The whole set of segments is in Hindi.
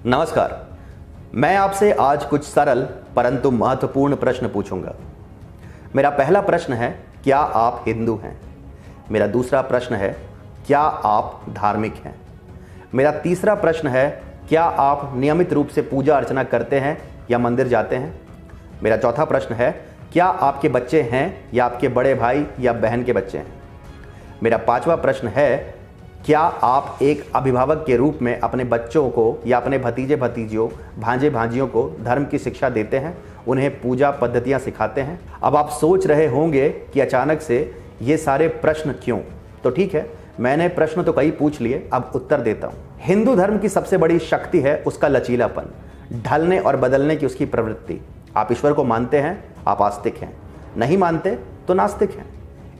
नमस्कार। मैं आपसे आज कुछ सरल परंतु महत्वपूर्ण प्रश्न पूछूंगा। मेरा पहला प्रश्न है, क्या आप हिंदू हैं? मेरा दूसरा प्रश्न है, क्या आप धार्मिक हैं? मेरा तीसरा प्रश्न है, क्या आप नियमित रूप से पूजा अर्चना करते हैं या मंदिर जाते हैं? मेरा चौथा प्रश्न है, क्या आपके बच्चे हैं या आपके बड़े भाई या बहन के बच्चे हैं? मेरा पांचवा प्रश्न है, क्या आप एक अभिभावक के रूप में अपने बच्चों को या अपने भतीजे भतीजियों भांजे भांजियों को धर्म की शिक्षा देते हैं, उन्हें पूजा पद्धतियां सिखाते हैं? अब आप सोच रहे होंगे कि अचानक से ये सारे प्रश्न क्यों? तो ठीक है, मैंने प्रश्न तो कई पूछ लिए, अब उत्तर देता हूं। हिंदू धर्म की सबसे बड़ी शक्ति है उसका लचीलापन, ढलने और बदलने की उसकी प्रवृत्ति। आप ईश्वर को मानते हैं, आप आस्तिक हैं, नहीं मानते तो नास्तिक हैं।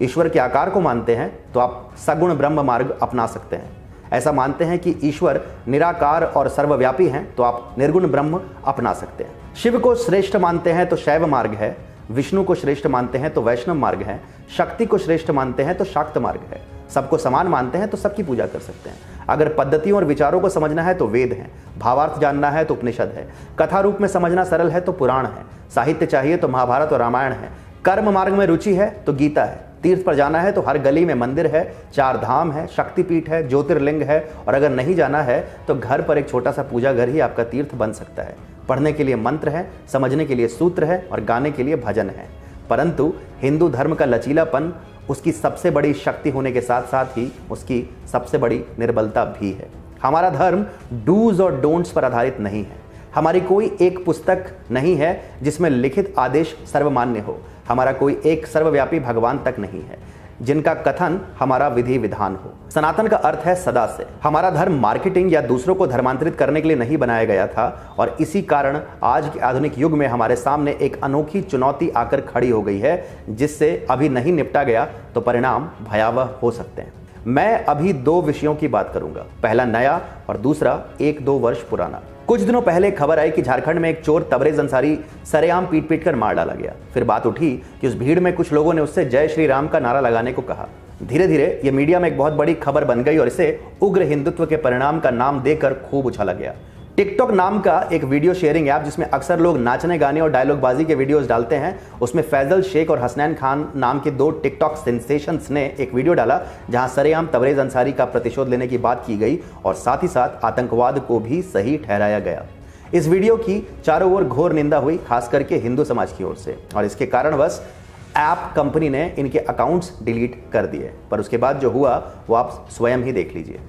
ईश्वर के आकार को मानते हैं तो आप सगुण ब्रह्म मार्ग अपना सकते हैं। ऐसा मानते हैं कि ईश्वर निराकार और सर्वव्यापी हैं तो आप निर्गुण ब्रह्म अपना सकते हैं। शिव को श्रेष्ठ मानते हैं तो शैव मार्ग है, विष्णु को श्रेष्ठ मानते हैं तो वैष्णव मार्ग है, शक्ति को श्रेष्ठ मानते हैं तो शाक्त मार्ग है, सबको समान मानते हैं तो सबकी पूजा कर सकते हैं। अगर पद्धतियों और विचारों को समझना है तो वेद हैं, भावार्थ जानना है तो उपनिषद है, कथा रूप में समझना सरल है तो पुराण है, साहित्य चाहिए तो महाभारत और रामायण है, कर्म मार्ग में रुचि है तो गीता है, तीर्थ पर जाना है तो हर गली में मंदिर है, 4 धाम है, शक्तिपीठ है, ज्योतिर्लिंग है, और अगर नहीं जाना है तो घर पर एक छोटा सा पूजा घर ही आपका तीर्थ बन सकता है। पढ़ने के लिए मंत्र है, समझने के लिए सूत्र है और गाने के लिए भजन है। परंतु हिंदू धर्म का लचीलापन उसकी सबसे बड़ी शक्ति होने के साथ साथ ही उसकी सबसे बड़ी निर्बलता भी है। हमारा धर्म डूज और डोंट्स पर आधारित नहीं है। हमारी कोई एक पुस्तक नहीं है जिसमें लिखित आदेश सर्वमान्य हो। हमारा कोई एक सर्वव्यापी भगवान तक नहीं है जिनका कथन हमारा विधि विधान हो। सनातन का अर्थ है सदा से। हमारा धर्म मार्केटिंग या दूसरों को धर्मांतरित करने के लिए नहीं बनाया गया था, और इसी कारण आज के आधुनिक युग में हमारे सामने एक अनोखी चुनौती आकर खड़ी हो गई है, जिससे अभी नहीं निपटा गया तो परिणाम भयावह हो सकते हैं। मैं अभी 2 विषयों की बात करूंगा, पहला नया और दूसरा 1-2 वर्ष पुराना। कुछ दिनों पहले खबर आई कि झारखंड में एक चोर तबरेज अंसारी सरेआम पीट पीट कर मार डाला गया। फिर बात उठी कि उस भीड़ में कुछ लोगों ने उससे जय श्री राम का नारा लगाने को कहा। धीरे धीरे ये मीडिया में एक बहुत बड़ी खबर बन गई और इसे उग्र हिंदुत्व के परिणाम का नाम देकर खूब उछाला गया। टिकटॉक नाम का एक वीडियो शेयरिंग ऐप, जिसमें अक्सर लोग नाचने गाने और डायलॉगबाजी के वीडियोस डालते हैं, उसमें फैजल शेख और हसनैन खान नाम के 2 टिकटॉक सेंसेशंस ने एक वीडियो डाला जहां सरेआम तबरेज अंसारी का प्रतिशोध लेने की बात की गई और साथ ही साथ आतंकवाद को भी सही ठहराया गया। इस वीडियो की चारों ओर घोर निंदा हुई, खास करके हिंदू समाज की ओर से, और इसके कारणवश ऐप कंपनी ने इनके अकाउंट्स डिलीट कर दिए। पर उसके बाद जो हुआ वो आप स्वयं ही देख लीजिए।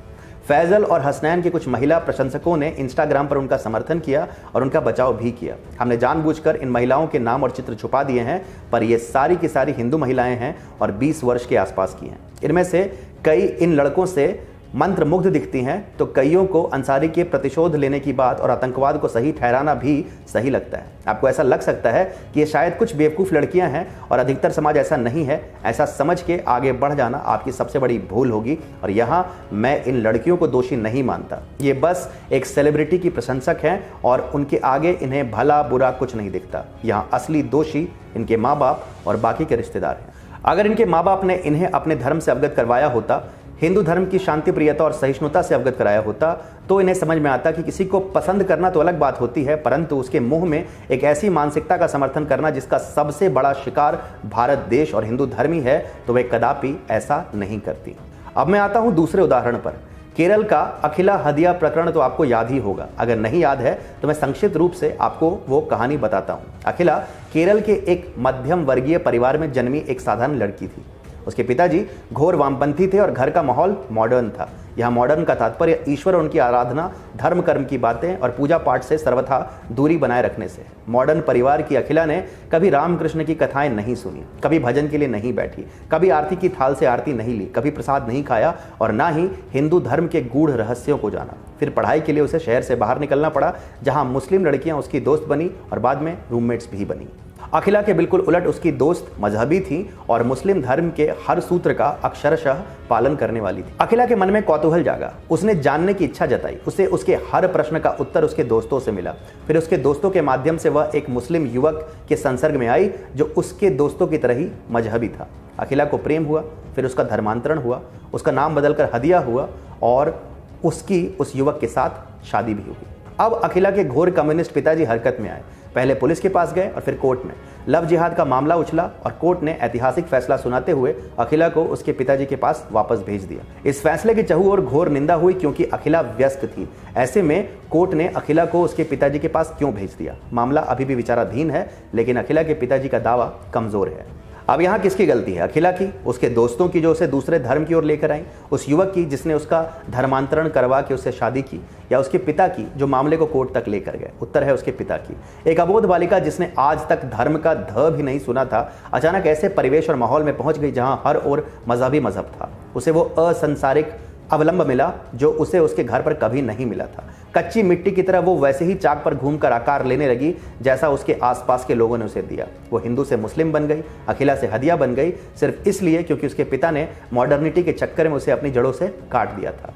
फैजल और हसनैन के कुछ महिला प्रशंसकों ने इंस्टाग्राम पर उनका समर्थन किया और उनका बचाव भी किया। हमने जानबूझकर इन महिलाओं के नाम और चित्र छुपा दिए हैं, पर ये सारी की सारी हिंदू महिलाएं हैं और 20 वर्ष के आसपास की हैं। इनमें से कई इन लड़कों से मंत्रमुग्ध दिखती हैं, तो कईयों को अंसारी के प्रतिशोध लेने की बात और आतंकवाद को सही ठहराना भी सही लगता है। आपको ऐसा लग सकता है कि ये शायद कुछ बेवकूफ़ लड़कियां हैं और अधिकतर समाज ऐसा नहीं है। ऐसा समझ के आगे बढ़ जाना आपकी सबसे बड़ी भूल होगी, और यहाँ मैं इन लड़कियों को दोषी नहीं मानता। ये बस एक सेलिब्रिटी की प्रशंसक हैं और उनके आगे इन्हें भला बुरा कुछ नहीं दिखता। यहाँ असली दोषी इनके माँ बाप और बाकी के रिश्तेदार हैं। अगर इनके माँ बाप ने इन्हें अपने धर्म से अवगत करवाया होता, हिंदू धर्म की शांति प्रियता और सहिष्णुता से अवगत कराया होता, तो इन्हें समझ में आता कि किसी को पसंद करना तो अलग बात होती है, परंतु उसके मुंह में एक ऐसी मानसिकता का समर्थन करना जिसका सबसे बड़ा शिकार भारत देश और हिंदू धर्म ही है, तो वे कदापि ऐसा नहीं करती। अब मैं आता हूं दूसरे उदाहरण पर। केरल का अखिला हदिया प्रकरण तो आपको याद ही होगा। अगर नहीं याद है तो मैं संक्षिप्त रूप से आपको वो कहानी बताता हूँ। अखिला केरल के एक मध्यम वर्गीय परिवार में जन्मी एक साधारण लड़की थी। उसके पिताजी घोर वामपंथी थे और घर का माहौल मॉडर्न था। यहाँ मॉडर्न का तात्पर्य ईश्वर और उनकी आराधना, धर्म कर्म की बातें और पूजा पाठ से सर्वथा दूरी बनाए रखने से। मॉडर्न परिवार की अखिला ने कभी रामकृष्ण की कथाएं नहीं सुनी, कभी भजन के लिए नहीं बैठी, कभी आरती की थाल से आरती नहीं ली, कभी प्रसाद नहीं खाया और ना ही हिंदू धर्म के गूढ़ रहस्यों को जाना। फिर पढ़ाई के लिए उसे शहर से बाहर निकलना पड़ा, जहाँ मुस्लिम लड़कियाँ उसकी दोस्त बनी और बाद में रूममेट्स भी बनी। अखिला के बिल्कुल उलट उसकी दोस्त मजहबी थी और मुस्लिम धर्म के हर सूत्र का अक्षरशः पालन करने वाली थी। अखिला के मन में कौतूहल जागा, उसने जानने की इच्छा जताई। उसे उसके हर प्रश्न का उत्तर उसके दोस्तों से मिला। फिर उसके दोस्तों के माध्यम से वह एक मुस्लिम युवक के संसर्ग में आई जो उसके दोस्तों की तरह ही मजहबी था। अखिला को प्रेम हुआ, फिर उसका धर्मांतरण हुआ, उसका नाम बदलकर हदिया हुआ और उसकी उस युवक के साथ शादी भी हुई। अब अखिला के घोर कम्युनिस्ट पिताजी हरकत में आए। पहले पुलिस के पास गए और फिर कोर्ट में। लव जिहाद का मामला उछला और कोर्ट ने ऐतिहासिक फैसला सुनाते हुए अखिला को उसके पिताजी के पास वापस भेज दिया। इस फैसले की चहु और घोर निंदा हुई क्योंकि अखिला व्यस्त थी। ऐसे में कोर्ट ने अखिला को उसके पिताजी के पास क्यों भेज दिया? मामला अभी भी विचाराधीन है, लेकिन अखिला के पिताजी का दावा कमजोर है। अब यहाँ किसकी गलती है? अखिला की, उसके दोस्तों की जो उसे दूसरे धर्म की ओर लेकर आई, उस युवक की जिसने उसका धर्मांतरण करवा के उससे शादी की, या उसके पिता की जो मामले को कोर्ट तक लेकर गए? उत्तर है उसके पिता की। एक अबोध बालिका जिसने आज तक धर्म का ध भी नहीं सुना था, अचानक ऐसे परिवेश और माहौल में पहुंच गई जहां हर ओर मजहबी मजहब था। उसे वो असंसारिक अवलंब मिला जो उसे उसके घर पर कभी नहीं मिला था। कच्ची मिट्टी की तरह वो वैसे ही चाक पर घूमकर आकार लेने लगी जैसा उसके आसपास के लोगों ने उसे दिया। वो हिंदू से मुस्लिम बन गई, अखिला से हदिया बन गई, सिर्फ इसलिए क्योंकि उसके पिता ने मॉडर्निटी के चक्कर में उसे अपनी जड़ों से काट दिया था।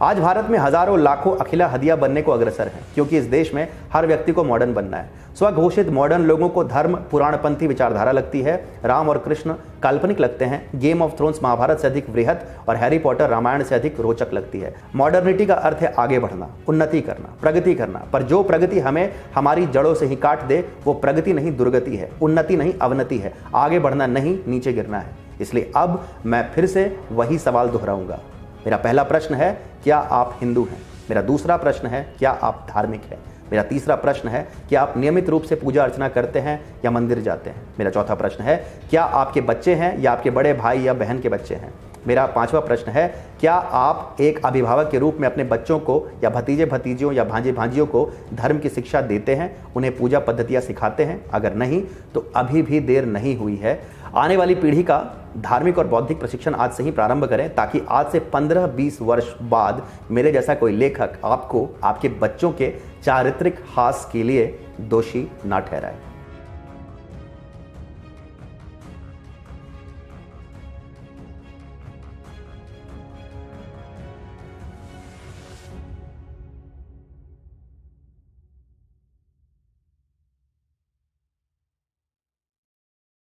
आज भारत में हजारों लाखों अखिला हदिया बनने को अग्रसर हैं, क्योंकि इस देश में हर व्यक्ति को मॉडर्न बनना है। स्वघोषित मॉडर्न लोगों को धर्म पुराणपंथी विचारधारा लगती है, राम और कृष्ण काल्पनिक लगते हैं, गेम ऑफ थ्रोन्स महाभारत से अधिक वृहत और हैरी पॉटर रामायण से अधिक रोचक लगती है। मॉडर्निटी का अर्थ है आगे बढ़ना, उन्नति करना, प्रगति करना, पर जो प्रगति हमें हमारी जड़ों से ही काट दे वो प्रगति नहीं दुर्गति है, उन्नति नहीं अवनति है। आगे बढ़ना नहीं, नीचे गिरना है। इसलिए अब मैं फिर से वही सवाल दोहराऊंगा। मेरा पहला प्रश्न है, क्या आप हिंदू हैं? मेरा दूसरा प्रश्न है, क्या आप धार्मिक हैं? मेरा तीसरा प्रश्न है, क्या आप नियमित रूप से पूजा अर्चना करते हैं या मंदिर जाते हैं? मेरा चौथा प्रश्न है, क्या आपके बच्चे हैं या आपके बड़े भाई या बहन के बच्चे हैं? मेरा पांचवा प्रश्न है, क्या आप एक अभिभावक के रूप में अपने बच्चों को या भतीजे भतीजियों या भांजे भांजियों को धर्म की शिक्षा देते हैं, उन्हें पूजा पद्धतियाँ सिखाते हैं? अगर नहीं तो अभी भी देर नहीं हुई है। आने वाली पीढ़ी का धार्मिक और बौद्धिक प्रशिक्षण आज से ही प्रारंभ करें, ताकि आज से 15-20 वर्ष बाद मेरे जैसा कोई लेखक आपको आपके बच्चों के चारित्रिक हास के लिए दोषी ना ठहराए।